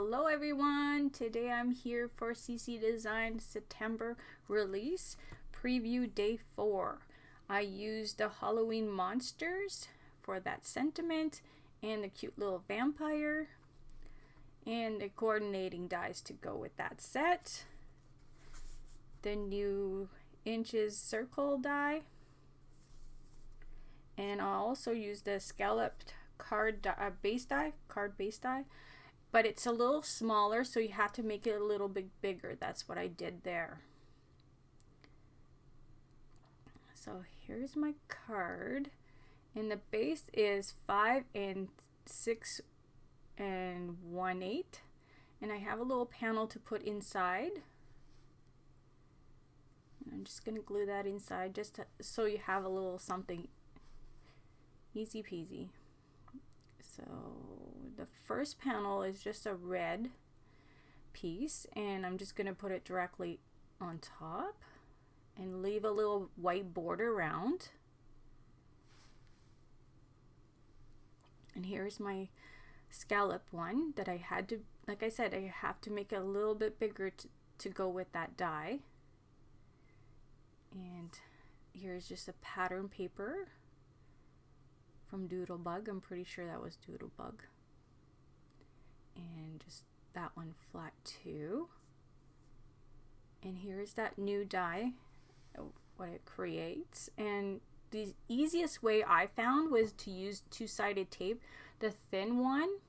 Hello everyone, today I'm here for CC Design September release, preview day 4. I used the Halloween monsters for that sentiment and the cute little vampire and the coordinating dies to go with that set. The new inches circle die, and I also used the scalloped card base die, but it's a little smaller, so you have to make it a little bit bigger. That's what I did there. So here's my card, and the base is 5 6 1/8, and I have a little panel to put inside. I'm just gonna glue that inside just so you have a little something. Easy peasy. So the first panel is just a red piece, and I'm just going to put it directly on top and leave a little white border around. And here's my scallop one that I had to, like I said, I have to make it a little bit bigger to go with that die. And here's just a pattern paper from Doodlebug. I'm pretty sure that was Doodlebug. And just that one flat too. And here's that new die, what it creates. And the easiest way I found was to use two-sided tape, the thin one.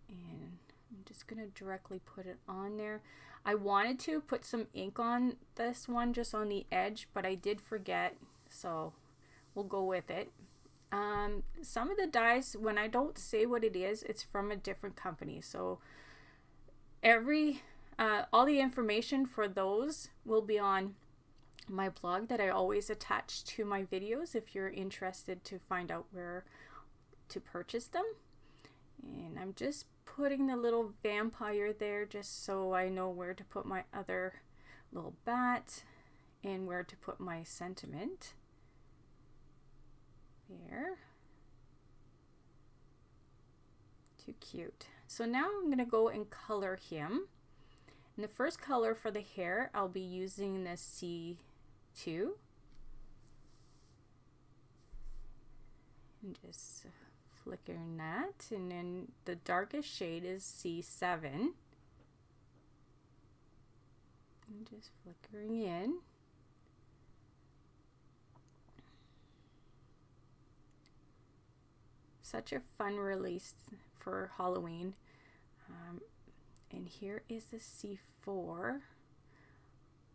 And I'm just gonna directly put it on there. I wanted to put some ink on this one just on the edge, but I did forget, so we'll go with it. Some of the dies, when I don't say what it is, it's from a different company. So all the information for those will be on my blog that I always attach to my videos if you're interested to find out where to purchase them. And I'm just putting the little vampire there just so I know where to put my other little bat and where to put my sentiment. There. Too cute. So now I'm going to go and color him. And the first color for the hair, I'll be using the C2. And just flickering that. And then the darkest shade is C7. And just flickering in. Such a fun release for Halloween. And here is the C4.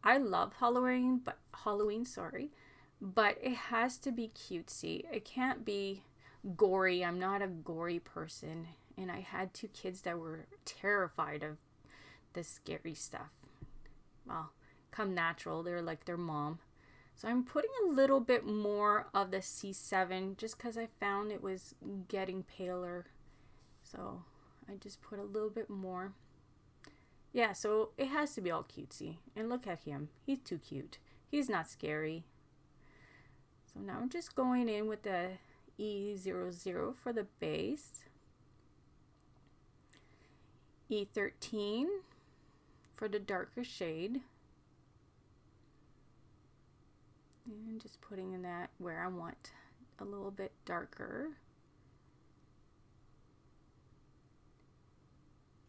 I love Halloween, but it has to be cutesy. It can't be gory. I'm not a gory person, and I had two kids that were terrified of the scary stuff. Well, come natural. They're like their mom. So I'm putting a little bit more of the C7 just because I found it was getting paler. So I just put a little bit more. Yeah, so it has to be all cutesy. And look at him. He's too cute. He's not scary. So now I'm just going in with the E00 for the base. E13 for the darker shade. And just putting in that where I want a little bit darker.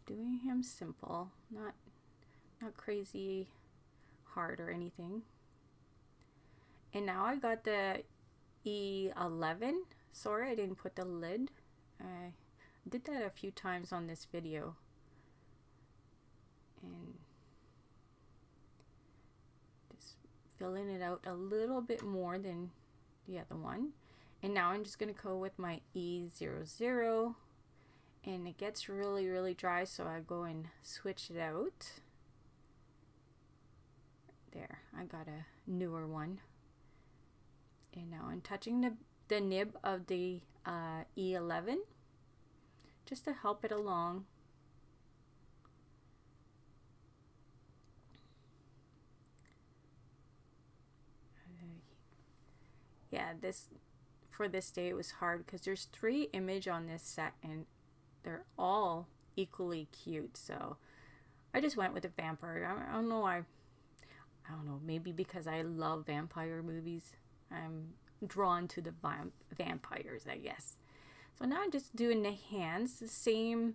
Doing him simple, not crazy hard or anything. And now I got the E11. Sorry, I didn't put the lid. I did that a few times on this video. And filling it out a little bit more than the other one. And now I'm just going to go with my E00, and it gets really dry, so I go and switch it out. There, I got a newer one. And now I'm touching the nib of the E11 just to help it along. Yeah, for this day it was hard because there's 3 images on this set, and they're all equally cute. So I just went with the vampire. I don't know why. I don't know. Maybe because I love vampire movies. I'm drawn to the vampires, I guess. So now I'm just doing the hands the same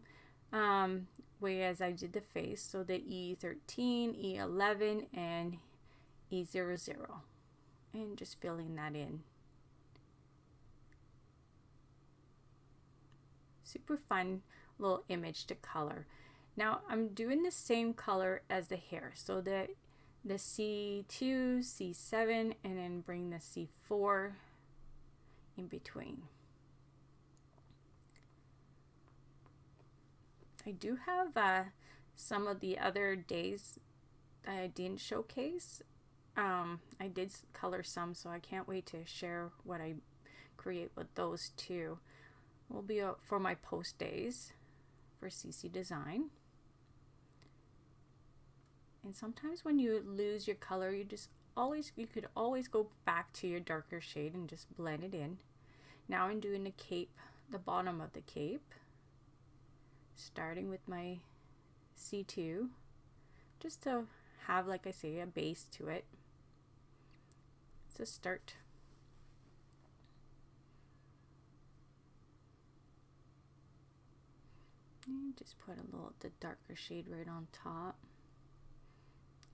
way as I did the face. So the E13, E11, and E00. And just filling that in. Super fun little image to color. Now I'm doing the same color as the hair. So the C2, C7, and then bring the C4 in between. I do have some of the other days that I didn't showcase. I did color some, so I can't wait to share what I create with those too. Will be for my post days for CC Design. And sometimes when you lose your color, you could always go back to your darker shade and just blend it in. Now I'm doing the cape, the bottom of the cape, starting with my C2, just to have, like I say, a base to it. It's a start. And just put a little the darker shade right on top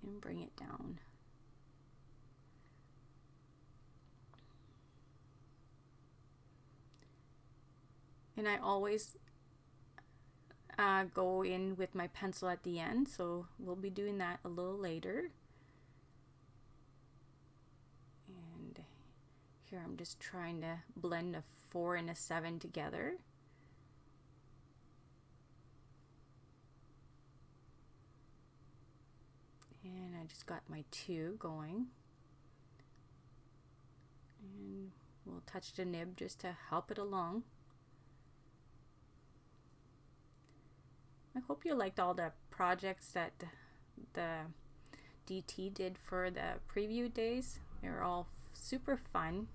and bring it down. And I always go in with my pencil at the end, so we'll be doing that a little later. And here I'm just trying to blend a 4 and a 7 together. And I just got my 2 going. And we'll touch the nib just to help it along. I hope you liked all the projects that the DT did for the preview days. They're all super fun.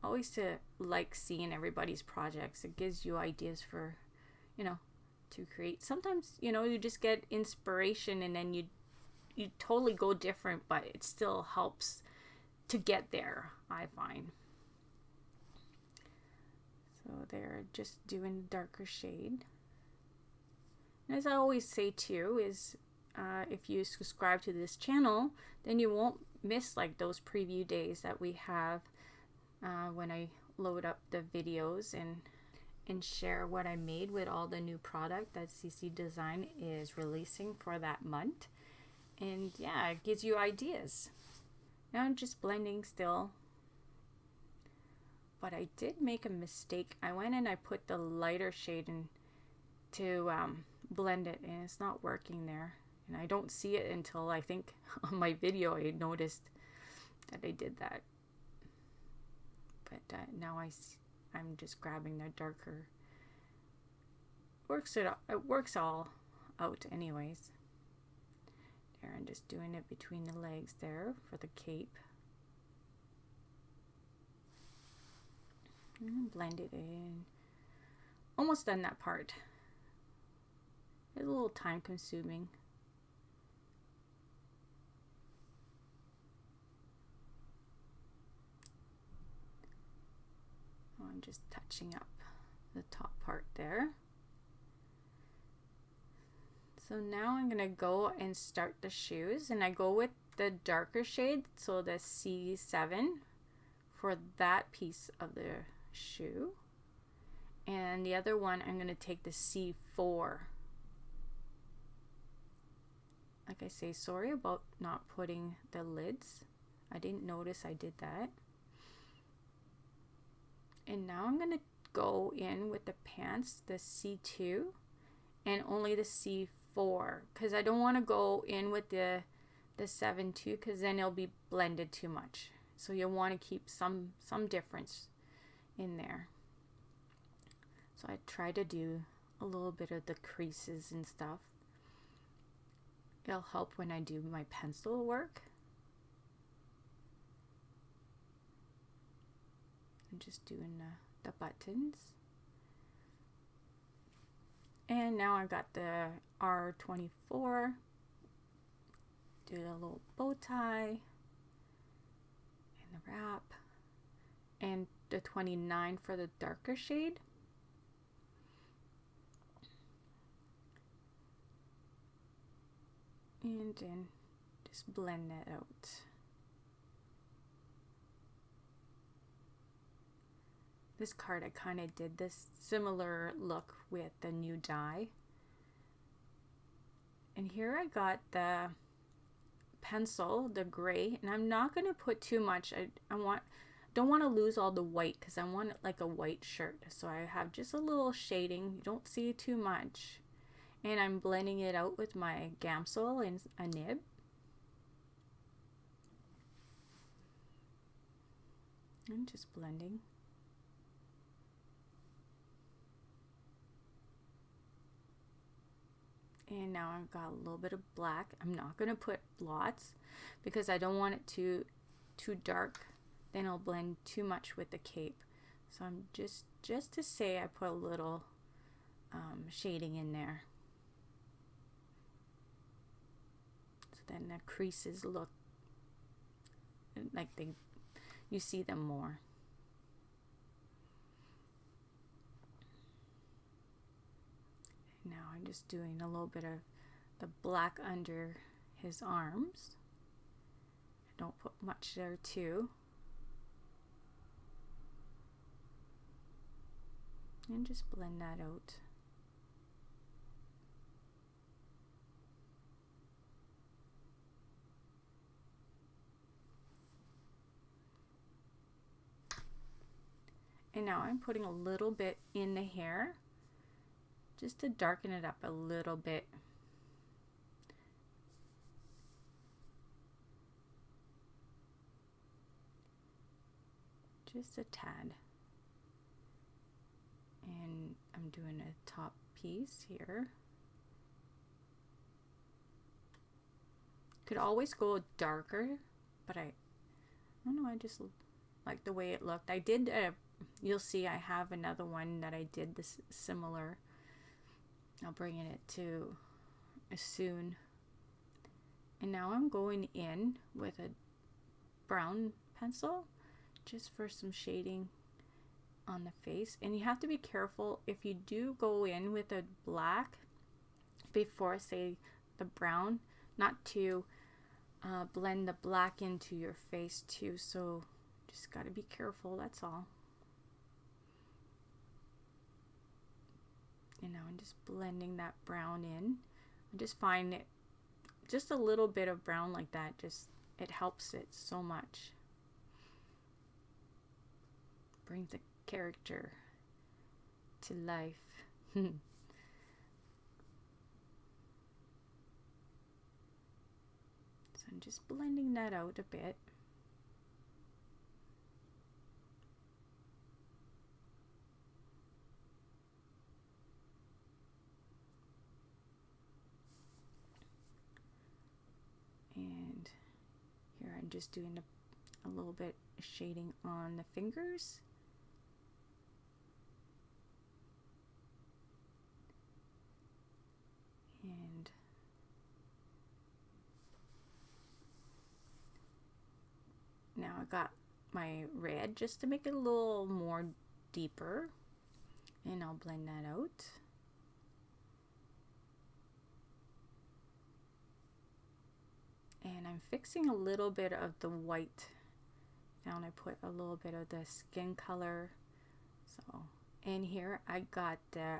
Always to like seeing everybody's projects. It gives you ideas for, to create. Sometimes, you just get inspiration and then you totally go different, but it still helps to get there, I find. So they're just doing darker shade. And as I always say too, is if you subscribe to this channel, then you won't miss like those preview days that we have when I load up the videos and share what I made with all the new product that CC Design is releasing for that month. And yeah, it gives you ideas. Now I'm just blending still. But I did make a mistake. I went and I put the lighter shade in to blend it, and it's not working there. And I don't see it until I think on my video I noticed that I did that. But now I'm just grabbing the darker. It works all out anyways. There, I'm just doing it between the legs there for the cape. And blend it in. Almost done that part. It's a little time consuming. I'm just touching up the top part there. So now I'm gonna go and start the shoes, and I go with the darker shade, so the C7 for that piece of the shoe. And the other one, I'm gonna take the C4. Like I say, sorry about not putting the lids. I didn't notice I did that. And now I'm gonna go in with the pants, the C2, and only the C4, because I don't want to go in with the 7 too, because then it'll be blended too much. So you'll want to keep some difference in there. So I try to do a little bit of the creases and stuff. It'll help when I do my pencil work. I'm just doing the buttons. And now I got the R24. Do the little bow tie and the wrap. And the 29 for the darker shade. And then just blend that out. This card I kind of did this similar look with the new die. And here I got the pencil, the gray, and I'm not going to put too much. Don't want to lose all the white because I want it like a white shirt. So I have just a little shading. You don't see too much. And I'm blending it out with my Gamsol and a nib. I'm just blending. And now I've got a little bit of black. I'm not going to put lots because I don't want it too dark. Then it'll blend too much with the cape. So I'm just to say I put a little shading in there. So then the creases look like you see them more. Now I'm just doing a little bit of the black under his arms. I don't put much there too. And just blend that out. And now I'm putting a little bit in the hair just to darken it up a little bit. Just a tad. And I'm doing a top piece here. Could always go darker, but I don't know, I just like the way it looked. I did you'll see I have another one that I did this similar. I'll bring it to soon. And now I'm going in with a brown pencil just for some shading on the face. And you have to be careful if you do go in with a black before, say, the brown, not to blend the black into your face too. So just got to be careful, that's all. And now I'm just blending that brown in. I just find it, just a little bit of brown like that, just it helps it so much. Brings the character to life. So I'm just blending that out a bit. And here I'm just doing a little bit of shading on the fingers. And now I got my red just to make it a little more deeper, and I'll blend that out. And I'm fixing a little bit of the white down. I put a little bit of the skin color. So, and here I got the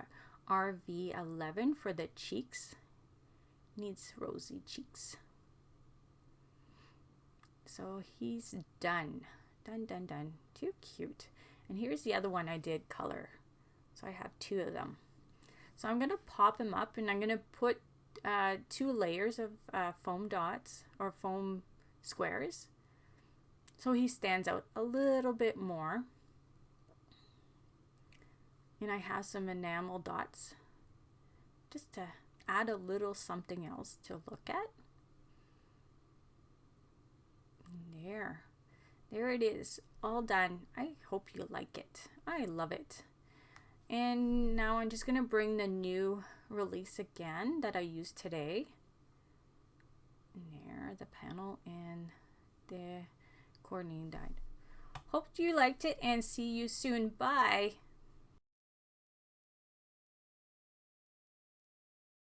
RV11 for the cheeks. Needs rosy cheeks. So he's done. Done. Too cute. And here's the other one I did color. So I have two of them. So I'm going to pop him up, and I'm going to put 2 layers of foam dots or foam squares. So he stands out a little bit more. And I have some enamel dots just to add a little something else to look at. There it is, all done. I hope you like it. I love it. And now I'm just going to bring the new release again that I used today. There, the panel, and the Cornine died. Hope you liked it and see you soon. Bye.